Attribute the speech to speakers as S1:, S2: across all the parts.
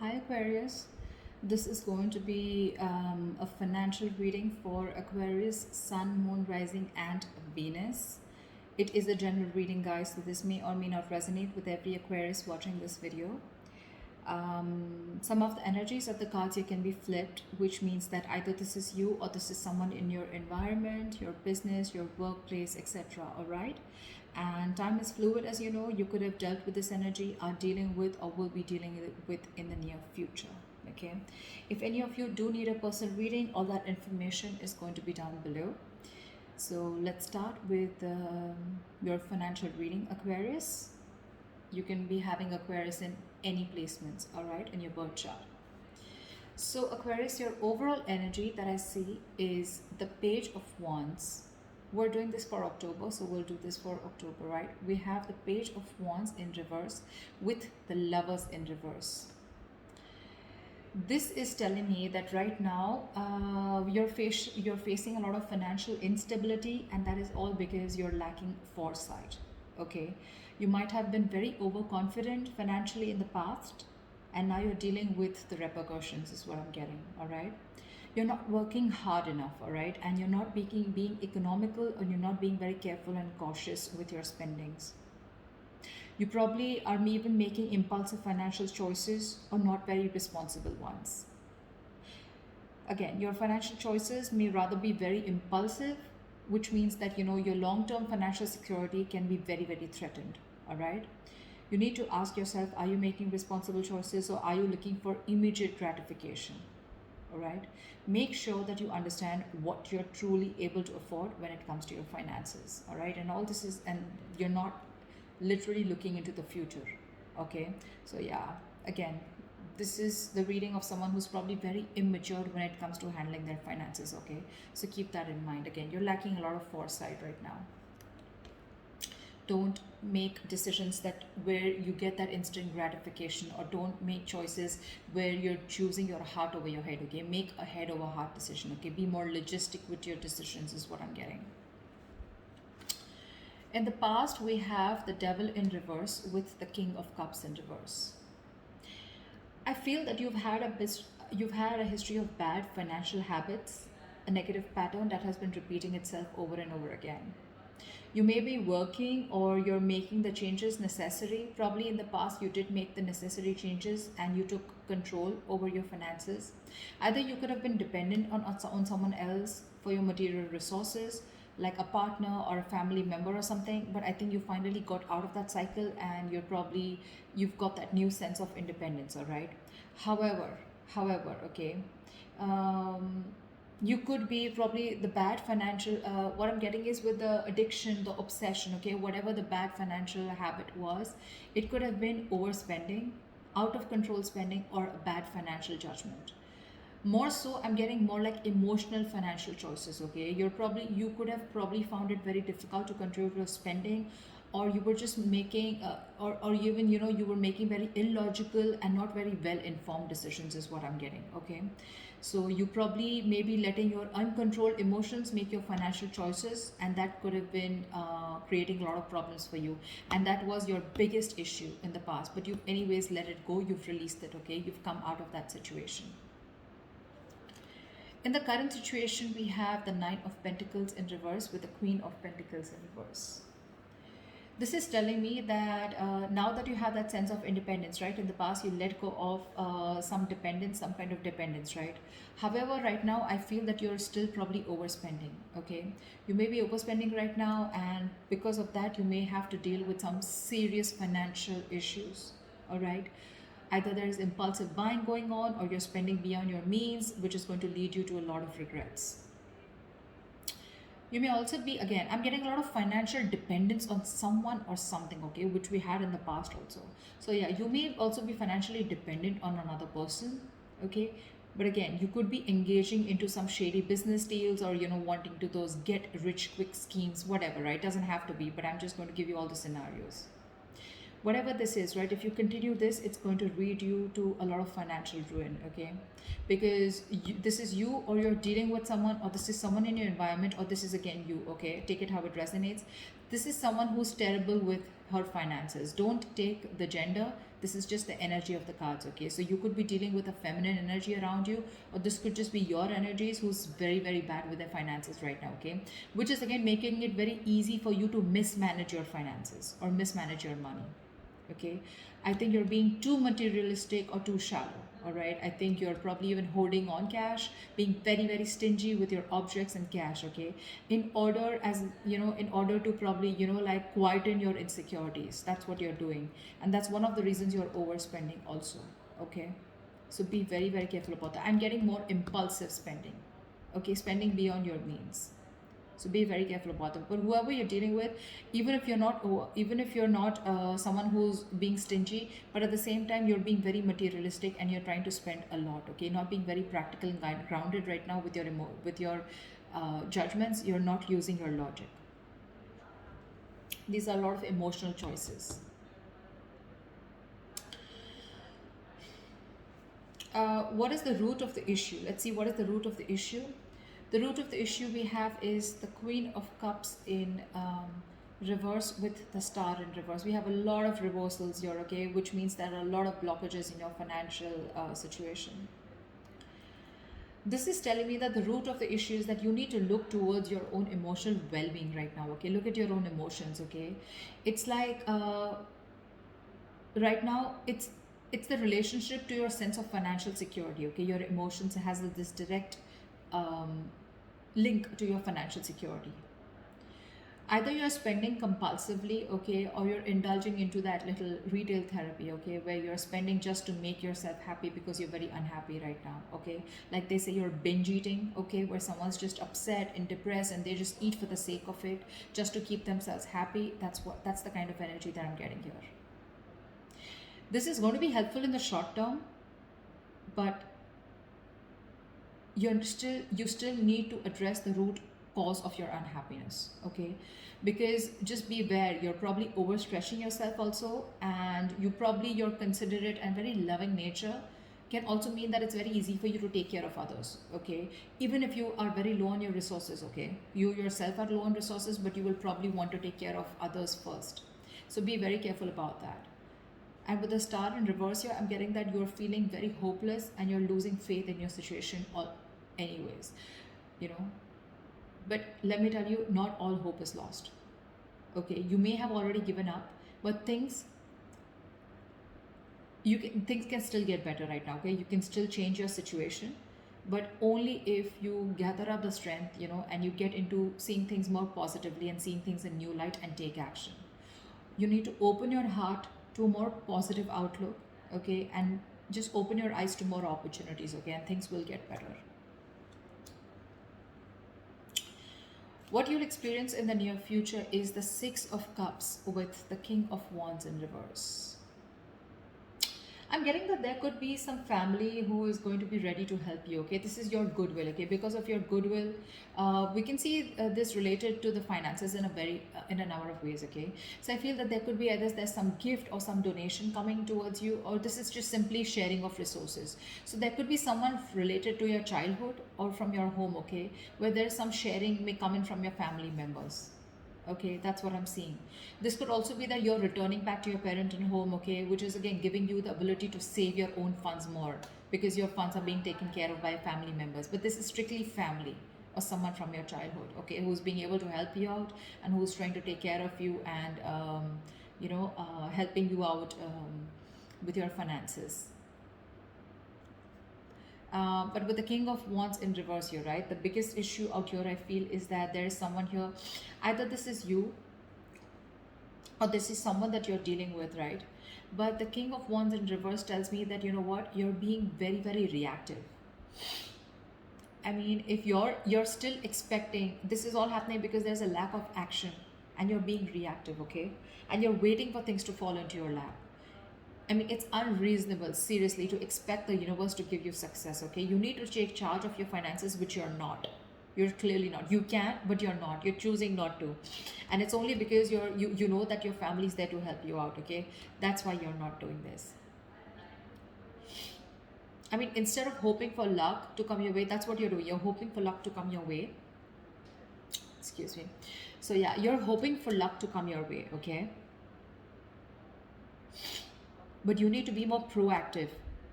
S1: Hi Aquarius. This is going to be a financial reading for Aquarius, Sun, Moon, Rising, and Venus. It is a general reading, guys, so this may or may not resonate with every Aquarius watching this video. Some of the energies of the cards here can be flipped, which means that either this is you or this is someone in your environment, your business, your workplace, etc. All right. And time is fluid, as you know. You could have dealt with this energy, are dealing with, or will be dealing with in the near future. Okay. If any of you do need a personal reading, all that information is going to be down below. So let's start with your financial reading, Aquarius. You can be having Aquarius in any placements, all right, in your birth chart. So Aquarius, your overall energy that I see is the Page of Wands. We're doing this for October, so we'll do this for October, right? We have the Page of Wands in reverse with the Lovers in reverse. This is telling me that right now you're facing a lot of financial instability, and that is all because you're lacking foresight. Okay, you might have been very overconfident financially in the past, and now you're dealing with the repercussions, is what I'm getting. All right, you're not working hard enough, all right, and you're not being economical, and you're not being very careful and cautious with your spendings. You probably are even making impulsive financial choices or not very responsible ones. Again, your financial choices may rather be very impulsive, which means that your long-term financial security can be very, very threatened. All right. You need to ask yourself, are you making responsible choices, or are you looking for immediate gratification? All right. Make sure that you understand what you're truly able to afford when it comes to your finances. All right. And all this is, and you're not literally looking into the future. Okay. So yeah, again, this is the reading of someone who's probably very immature when it comes to handling their finances. Okay, so keep that in mind. Again, you're lacking a lot of foresight right now. Don't make decisions that where you get that instant gratification, or don't make choices where you're choosing your heart over your head. Okay, make a head over heart decision. Okay, be more logistic with your decisions, is what I'm getting. In the past, we have the Devil in reverse with the King of Cups in reverse. I feel that you've had a history of bad financial habits, a negative pattern that has been repeating itself over and over again. You may be working, or you're making the changes necessary. Probably in the past you did make the necessary changes and you took control over your finances. Either you could have been dependent on someone else for your material resources, like a partner or a family member or something, but I think you finally got out of that cycle, and you've got that new sense of independence. All right. However, okay, um, you could be probably the bad financial, what I'm getting is with the addiction, the obsession. Okay, whatever the bad financial habit was, it could have been overspending, out of control spending, or a bad financial judgment. More so, I'm getting more like emotional financial choices. Okay, you could have probably found it very difficult to control your spending, or you were just making or even you were making very illogical and not very well informed decisions, is what I'm getting. Okay, so you probably maybe letting your uncontrolled emotions make your financial choices, and that could have been creating a lot of problems for you, and that was your biggest issue in the past, but you've anyways let it go, you've released it. Okay, you've come out of that situation. In the current situation, we have the Nine of Pentacles in reverse with the Queen of Pentacles in reverse. This is telling me that now that you have that sense of independence, right? In the past, you let go of some dependence, some kind of dependence, right? However, right now, I feel that you're still probably overspending. Okay, you may be overspending right now, and because of that, you may have to deal with some serious financial issues. All right. Either there is impulsive buying going on, or you're spending beyond your means, which is going to lead you to a lot of regrets. You may also be, again, I'm getting a lot of financial dependence on someone or something, okay, which we had in the past also. So yeah, you may also be financially dependent on another person, okay. But again, you could be engaging into some shady business deals, or wanting to those get rich quick schemes, whatever, right? Doesn't have to be, but I'm just going to give you all the scenarios. Whatever this is, right, if you continue this, it's going to lead you to a lot of financial ruin. Okay, because this is you, or you're dealing with someone, or this is someone in your environment, or this is again you. Okay, take it how it resonates. This is someone who's terrible with her finances. Don't take the gender, This is just the energy of the cards, okay? So you could be dealing with a feminine energy around you, or this could just be your energies who's very, very bad with their finances right now, okay? Which is again making it very easy for you to mismanage your finances or mismanage your money, okay? I think you're being too materialistic or too shallow. All right, I think you're probably even holding on cash, being very, very stingy with your objects and cash, okay? In order, as you know, in order to probably, you know, like quieten your insecurities. That's what you're doing, and that's one of the reasons you're overspending also, okay? So be very, very careful about that. I'm getting more impulsive spending, okay? Spending beyond your means. So be very careful about that. But whoever you're dealing with, even if you're not someone who's being stingy, but at the same time you're being very materialistic and you're trying to spend a lot, okay? Not being very practical and grounded right now with your judgments. You're not using your logic. These are a lot of emotional choices. What is the root of the issue? Let's see what is the root of the issue. The root of the issue we have is the Queen of Cups in reverse with the Star in reverse. We have a lot of reversals here, okay, which means there are a lot of blockages in your financial situation. This is telling me that the root of the issue is that you need to look towards your own emotional well-being right now, okay? Look at your own emotions, okay? It's like right now it's the relationship to your sense of financial security, okay? Your emotions has this direct um, link to your financial security. Either you're spending compulsively, okay, or you're indulging into that little retail therapy, okay, where you're spending just to make yourself happy because you're very unhappy right now, okay? Like they say, you're binge eating, okay, where someone's just upset and depressed and they just eat for the sake of it just to keep themselves happy. That's the kind of energy that I'm getting here. This is going to be helpful in the short term, but you still need to address the root cause of your unhappiness, okay? Because just be aware, you're probably overstretching yourself also, and your considerate and very loving nature can also mean that it's very easy for you to take care of others, okay? Even if you are very low on your resources, okay? You yourself are low on resources, but you will probably want to take care of others first. So be very careful about that. And with the Star in reverse here, I'm getting that you're feeling very hopeless and you're losing faith in your situation anyways, you know. But let me tell you, not all hope is lost, okay? You may have already given up, but things can still get better right now, okay? You can still change your situation, but only if you gather up the strength, you know, and you get into seeing things more positively and seeing things in new light and take action. You need to open your heart to a more positive outlook, okay? And just open your eyes to more opportunities, okay? And things will get better. What you'll experience in the near future is the Six of Cups with the King of Wands in reverse. I'm getting that there could be some family who is going to be ready to help you, okay? This is your goodwill, okay? Because of your goodwill, we can see this related to the finances in a number of ways, okay? So I feel that there could be either there's some gift or some donation coming towards you, or this is just simply sharing of resources. So there could be someone related to your childhood or from your home, okay? Where there's some sharing may come in from your family members. Okay, that's what I'm seeing. This could also be that you're returning back to your parent and home, okay, which is again giving you the ability to save your own funds more because your funds are being taken care of by family members. But this is strictly family or someone from your childhood, okay, who's being able to help you out and who's trying to take care of you and helping you out with your finances. But with the King of Wands in reverse here, right? The biggest issue out here, I feel, is that there is someone here. Either this is you or this is someone that you're dealing with, right? But the King of Wands in reverse tells me that, you know what, you're being very, very reactive. I mean, if you're still expecting, this is all happening because there's a lack of action and you're being reactive, okay? And you're waiting for things to fall into your lap. I mean, it's unreasonable, seriously, to expect the universe to give you success, okay? You need to take charge of your finances, which you're not. You're clearly not. You can, but you're not. You're choosing not to. And it's only because you know that your family is there to help you out, okay? That's why you're not doing this. I mean, instead of hoping for luck to come your way, that's what you're doing. You're hoping for luck to come your way. Excuse me. So yeah, you're hoping for luck to come your way, okay? but you need to be more proactive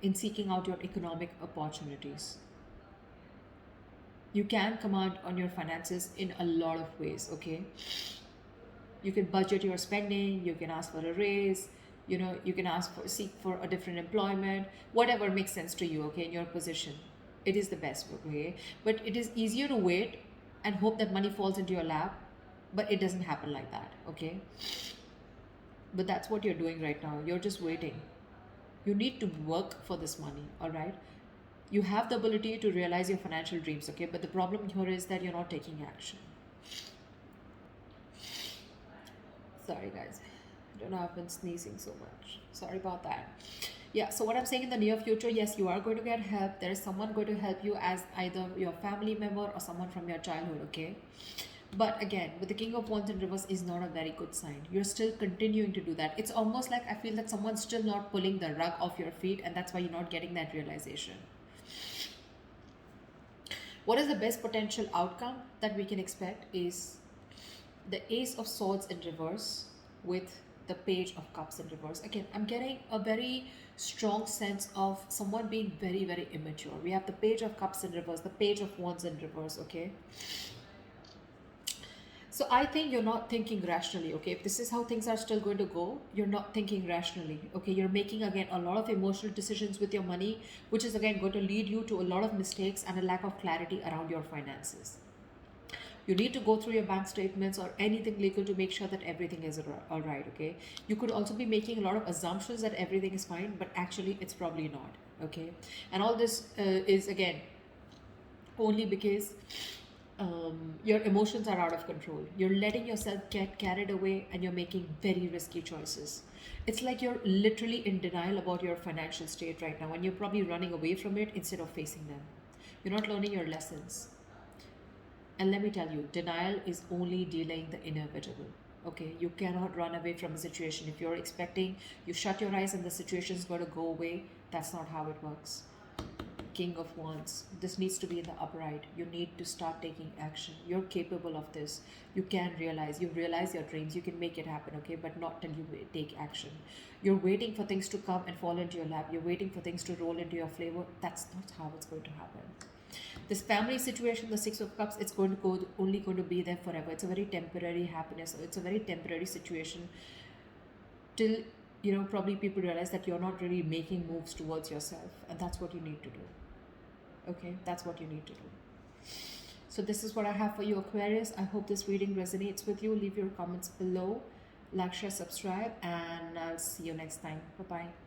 S1: in seeking out your economic opportunities. You can command on your finances in a lot of ways, okay? You can budget your spending, you can ask for a raise, you can ask for seek for a different employment, whatever makes sense to you, okay, in your position. It is the best, okay? But it is easier to wait and hope that money falls into your lap, but it doesn't happen like that, okay? But that's what you're doing right now. You're just waiting. You need to work for this money, all right? You have the ability to realize your financial dreams, okay? But the problem here is that you're not taking action. Sorry, guys. I don't know, I've been sneezing so much. Sorry about that. Yeah, so what I'm saying, in the near future, yes, you are going to get help. There is someone going to help you, as either your family member or someone from your childhood, okay? But again, with the King of Wands in reverse is not a very good sign. You're still continuing to do that. It's almost like I feel that someone's still not pulling the rug off your feet, and that's why you're not getting that realization. What is the best potential outcome that we can expect is the Ace of Swords in reverse with the Page of Cups in reverse. Again, I'm getting a very strong sense of someone being very, very immature. We have the Page of Cups in reverse, the Page of Wands in reverse, okay? So I think you're not thinking rationally, okay? If this is how things are still going to go, you're not thinking rationally, okay? You're making, again, a lot of emotional decisions with your money, which is, again, going to lead you to a lot of mistakes and a lack of clarity around your finances. You need to go through your bank statements or anything legal to make sure that everything is all right, okay? You could also be making a lot of assumptions that everything is fine, but actually it's probably not, okay? And all this is, again, only because your emotions are out of control. You're letting yourself get carried away and you're making very risky choices. It's like you're literally in denial about your financial state right now, and you're probably running away from it instead of facing them. You're not learning your lessons. And let me tell you, denial is only delaying the inevitable. Okay, you cannot run away from a situation. If you're expecting, you shut your eyes and the situation is going to go away, that's not how it works. King of Wands, this needs to be in the upright. You need to start taking action. You're capable of this. You realize your dreams, you can make it happen, okay? But not till you take action. You're waiting for things to come and fall into your lap. You're waiting for things to roll into your flavor. That's not how it's going to happen. This family situation, the Six of Cups, it's going to go only going to be there forever. It's a very temporary happiness. It's a very temporary situation till probably people realize that you're not really making moves towards yourself, and that's what you need to do. Okay, that's what you need to do. So this is what I have for you, Aquarius. I hope this reading resonates with you. Leave your comments below, like, share, subscribe, and I'll see you next time. Bye bye.